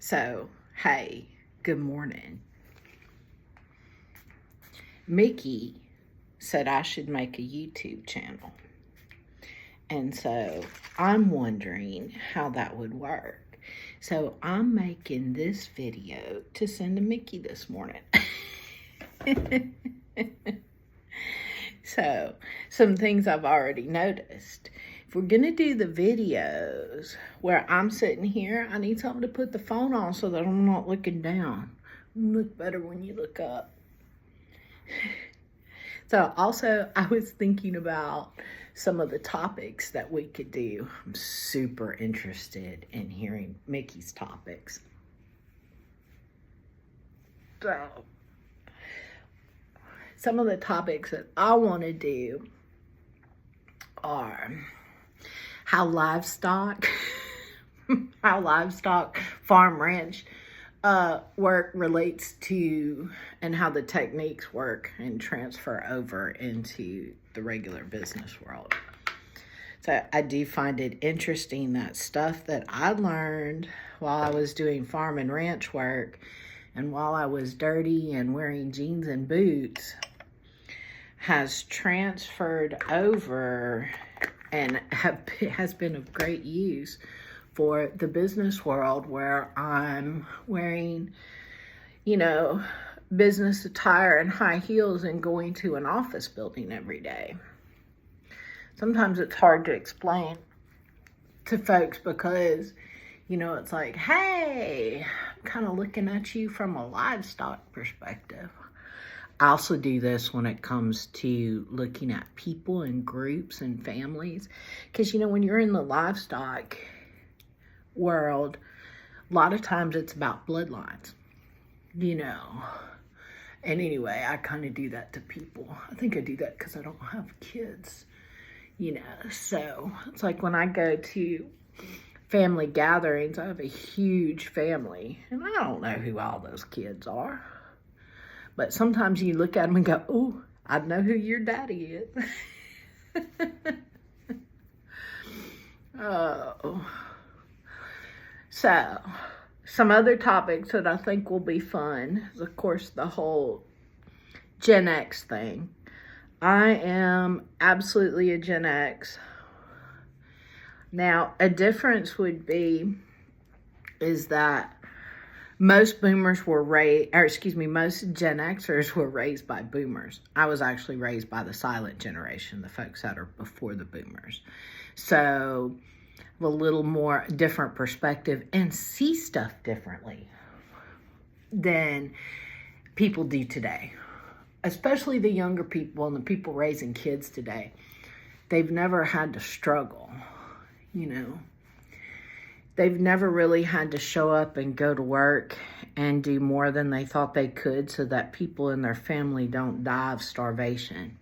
So, hey, good morning. Micky said I should make a YouTube channel. And so I'm wondering how that would work. So I'm making this video to send to Micky this morning. So, some things I've already noticed. If we're going to do the videos where I'm sitting here, I need something to put the phone on so that I'm not looking down. You look better when you look up. So, also, I was thinking about some of the topics that we could do. I'm super interested in hearing Micky's topics. So, some of the topics that I want to do are how livestock farm ranch work relates to, and how the techniques work and transfer over into the regular business world. So I do find it interesting that stuff that I learned while I was doing farm and ranch work and while I was dirty and wearing jeans and boots has transferred over and has been of great use for the business world, where I'm wearing, business attire and high heels and going to an office building every day. Sometimes it's hard to explain to folks because, it's like, hey, I'm kind of looking at you from a livestock perspective. I also do this when it comes to looking at people and groups and families. Because, when you're in the livestock world, a lot of times it's about bloodlines, And anyway, I kind of do that to people. I think I do that because I don't have kids, So it's like when I go to family gatherings, I have a huge family. And I don't know who all those kids are. But sometimes you look at them and go, oh, I know who your daddy is. Oh. So, some other topics that I think will be fun is, of course, the whole Gen X thing. I am absolutely a Gen X. Now, a difference would be is that most boomers were most Gen Xers were raised by boomers. I was actually raised by the silent generation, the folks that are before the boomers. So, a little more different perspective and see stuff differently than people do today. Especially the younger people and the people raising kids today. They've never had to struggle, They've never really had to show up and go to work and do more than they thought they could so that people in their family don't die of starvation.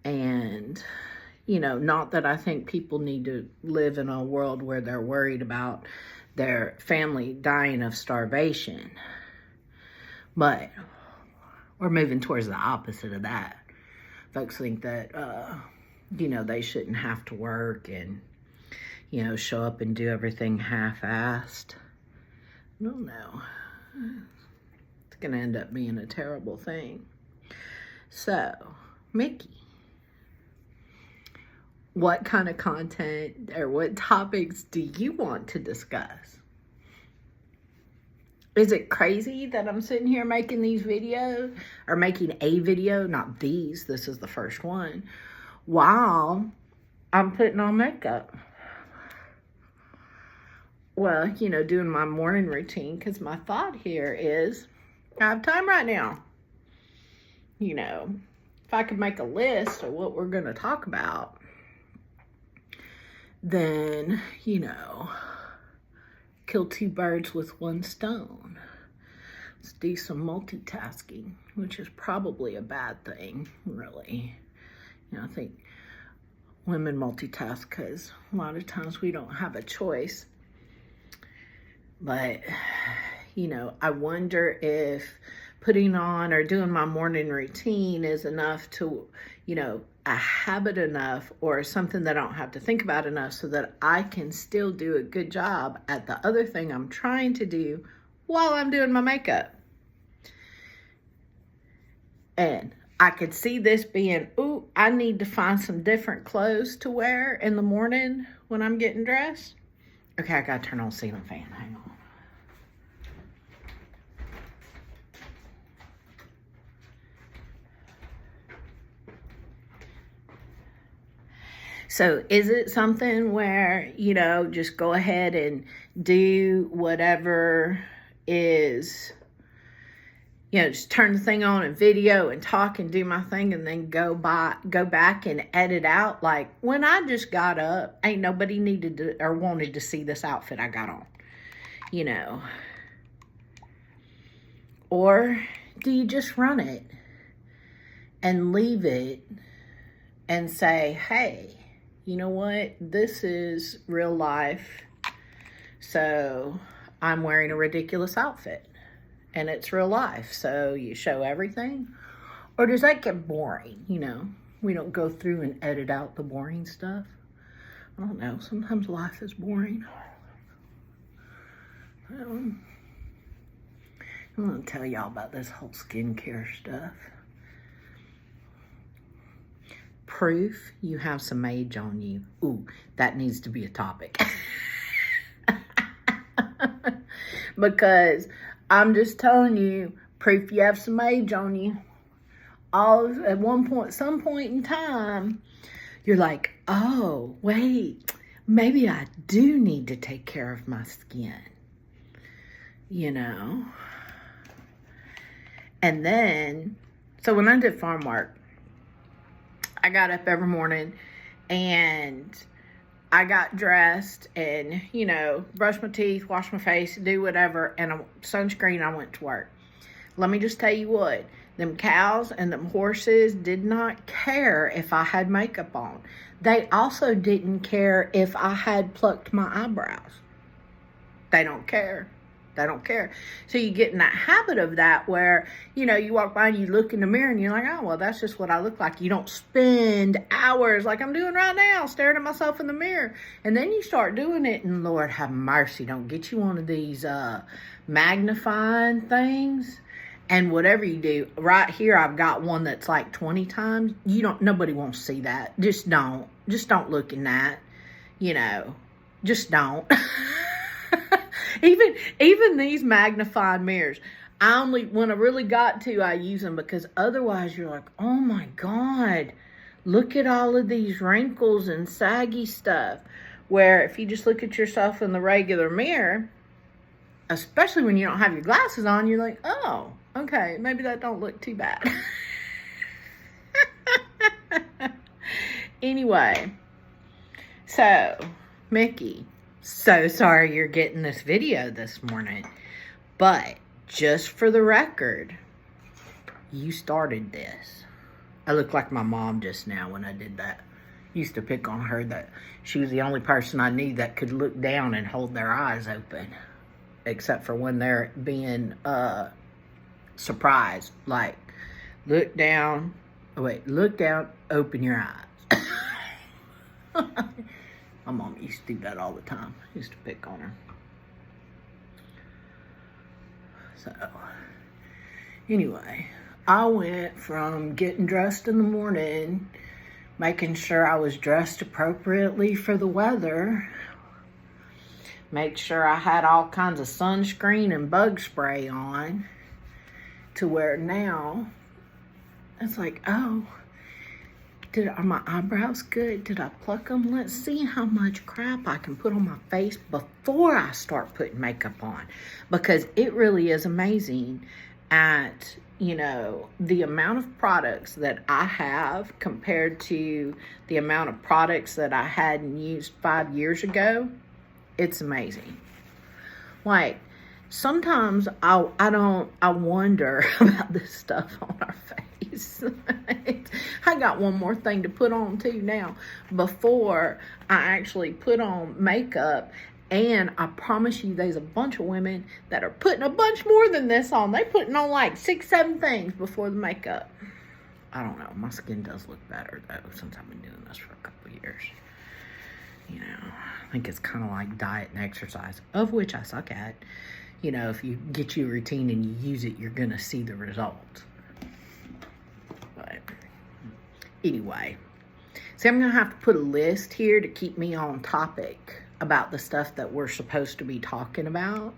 And, not that I think people need to live in a world where they're worried about their family dying of starvation. But we're moving towards the opposite of that. Folks think that, they shouldn't have to work and, show up and do everything half-assed. No. It's going to end up being a terrible thing. So, Micky, what kind of content or what topics do you want to discuss? Is it crazy that I'm sitting here making these videos, or making a video, not these, this is the first one, while I'm putting on makeup? Well, doing my morning routine, because my thought here is, I have time right now. If I could make a list of what we're going to talk about, then, kill two birds with one stone. Let's do some multitasking, which is probably a bad thing, really. I think women multitask because a lot of times we don't have a choice. But, I wonder if putting on or doing my morning routine is enough to, a habit enough or something that I don't have to think about enough so that I can still do a good job at the other thing I'm trying to do while I'm doing my makeup. And I could see this being, ooh, I need to find some different clothes to wear in the morning when I'm getting dressed. Okay, I gotta turn on the ceiling fan. Hang on. So is it something where, just go ahead and do whatever is, just turn the thing on and video and talk and do my thing and then go back and edit out? Like, when I just got up, ain't nobody needed to or wanted to see this outfit I got on, Or do you just run it and leave it and say, hey, you know what? This is real life. So I'm wearing a ridiculous outfit and it's real life. So you show everything. Or does that get boring? We don't go through and edit out the boring stuff. I don't know. Sometimes life is boring. I'm going to tell y'all about this whole skincare stuff. Proof you have some age on you. Ooh, that needs to be a topic. Because I'm just telling you, proof you have some age on you. At some point in time, you're like, oh, wait, maybe I do need to take care of my skin. And then, so when I did farm work, I got up every morning and I got dressed and, brushed my teeth, washed my face, do whatever, and sunscreen, I went to work. Let me just tell you what, them cows and them horses did not care if I had makeup on. They also didn't care if I had plucked my eyebrows. They don't care. They don't care. So you get in that habit of that where, you walk by and you look in the mirror and you're like, oh, well, that's just what I look like. You don't spend hours like I'm doing right now staring at myself in the mirror. And then you start doing it and Lord have mercy, don't get you one of these magnifying things. And whatever you do, right here I've got one that's like 20 times. Nobody wants to see that. Just don't look in that. Just don't. Even these magnifying mirrors, when I really got to, I use them, because otherwise you're like, oh my God, look at all of these wrinkles and saggy stuff. Where if you just look at yourself in the regular mirror, especially when you don't have your glasses on, you're like, oh, okay, maybe that don't look too bad. Anyway, so Mickey, so sorry you're getting this video this morning, but just for the record, you started this. I look like my mom just now when I did that. Used to pick on her that she was the only person I knew that could look down and hold their eyes open, except for when they're being surprised. Like, look down, open your eyes. My mom used to do that all the time. I used to pick on her. So, anyway, I went from getting dressed in the morning, making sure I was dressed appropriately for the weather, make sure I had all kinds of sunscreen and bug spray on, to where now it's like, oh, are my eyebrows good? Did I pluck them? Let's see how much crap I can put on my face before I start putting makeup on. Because it really is amazing at, the amount of products that I have compared to the amount of products that I hadn't used 5 years ago. It's amazing. Like, sometimes I wonder about this stuff on our face. I got one more thing to put on too now before I actually put on makeup. And I promise you, there's a bunch of women that are putting a bunch more than this on. They're putting on like 6, 7 things before the makeup. I don't know. My skin does look better, though, since I've been doing this for a couple of years. You know, I think it's kind of like diet and exercise, of which I suck at. You know, if you get you a routine and you use it, you're going to see the results. But anyway, see, I'm going to have to put a list here to keep me on topic about the stuff that we're supposed to be talking about.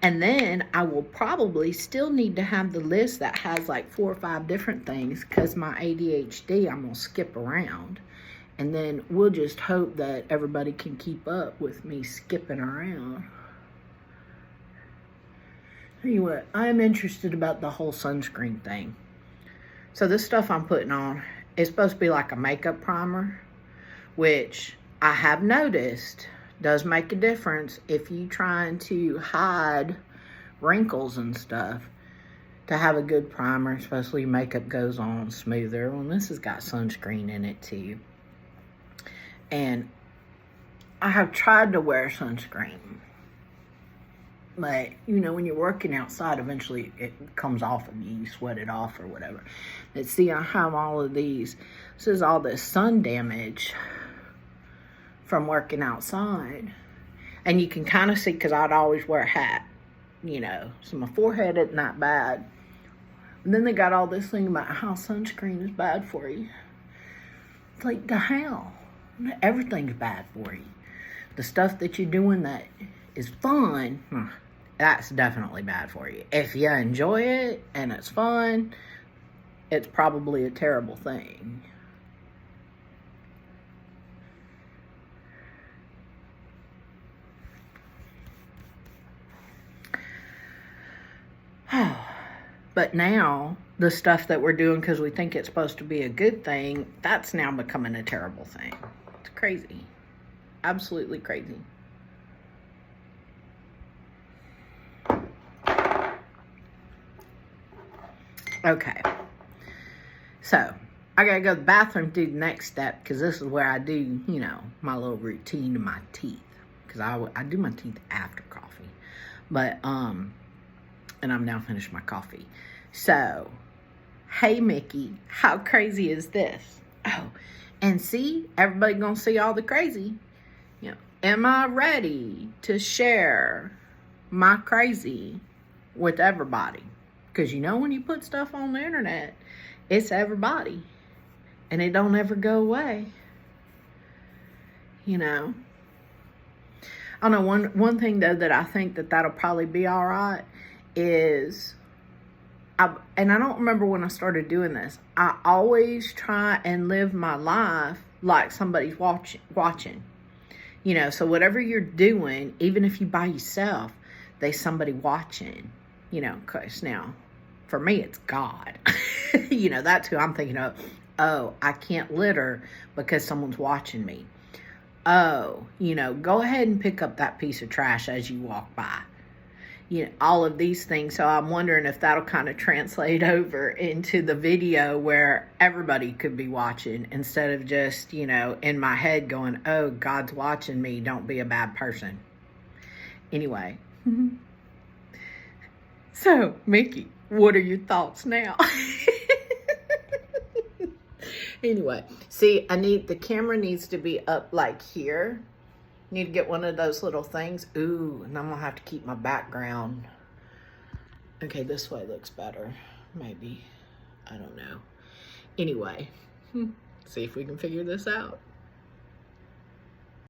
And then I will probably still need to have the list that has like 4 or 5 different things, because my ADHD, I'm going to skip around. And then we'll just hope that everybody can keep up with me skipping around. Anyway, I'm interested about the whole sunscreen thing. So this stuff I'm putting on is supposed to be like a makeup primer, which I have noticed does make a difference if you trying to hide wrinkles and stuff. To have a good primer, especially makeup goes on smoother. Well, this has got sunscreen in it too. And I have tried to wear sunscreen. But, you know, when you're working outside, eventually it comes off of you. You sweat it off or whatever. But see, I have all of these. This is all this sun damage from working outside. And you can kind of see, because I'd always wear a hat, you know. So my forehead isn't that bad. And then they got all this thing about how sunscreen is bad for you. It's like, the hell? Everything's bad for you. The stuff that you're doing that is fun, that's definitely bad for you. If you enjoy it and it's fun, it's probably a terrible thing. But now, the stuff that we're doing because we think it's supposed to be a good thing, that's now becoming a terrible thing. It's crazy. Absolutely crazy. Okay. So, I gotta go to the bathroom, do the next step, because this is where I do, you know, my little routine to my teeth. Because I do my teeth after coffee. But, and I'm now finished my coffee. So, hey Mickey, how crazy is this? Oh, and see, everybody gonna see all the crazy. You know, am I ready to share my crazy with everybody? Because you know when you put stuff on the internet, it's everybody. And it don't ever go away. You know. I don't know, one thing though that I think that'll probably be all right is, and I don't remember when I started doing this, I always try and live my life like somebody's watching. You know, so whatever you're doing, even if you by yourself, there's somebody watching. You know, because now, for me, it's God. You know, that's who I'm thinking of. Oh, I can't litter because someone's watching me. Oh, you know, go ahead and pick up that piece of trash as you walk by. You know, all of these things. So I'm wondering if that'll kind of translate over into the video where everybody could be watching instead of just, you know, in my head going, oh, God's watching me. Don't be a bad person. Anyway. So, Mickey, what are your thoughts now? Anyway, see, the camera needs to be up like here. Need to get one of those little things. Ooh, and I'm gonna have to keep my background. Okay, this way looks better. Maybe. I don't know. Anyway, see if we can figure this out.